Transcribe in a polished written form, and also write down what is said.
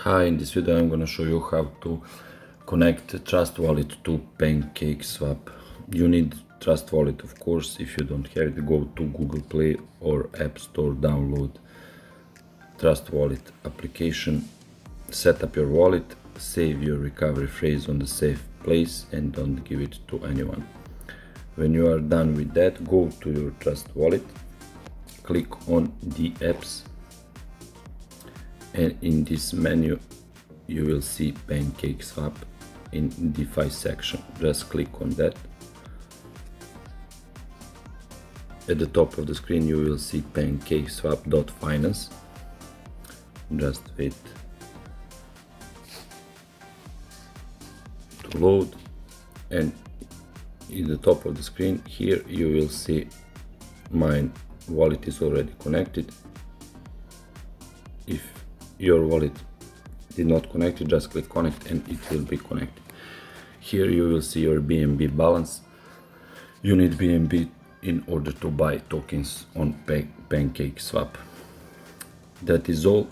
Hi, in this video I'm gonna show you how to connect Trust Wallet to Pancakeswap. You need Trust Wallet, of course. If you don't have it, go to Google Play or App Store, download Trust Wallet application, set up your wallet, save your recovery phrase on the safe place and don't give it to anyone. When you are done with that, go to your Trust Wallet, click on DApps, and in this menu you will see Pancakeswap in DeFi section. Just click on that. At the top of the screen you will see Pancakeswap.finance. Just wait to load, and in the top of the screen here you will see my wallet is already connected. If your wallet did not connect, you just click connect and it will be connected. Here you will see your BNB balance. You need BNB in order to buy tokens on Pancakeswap. That is all.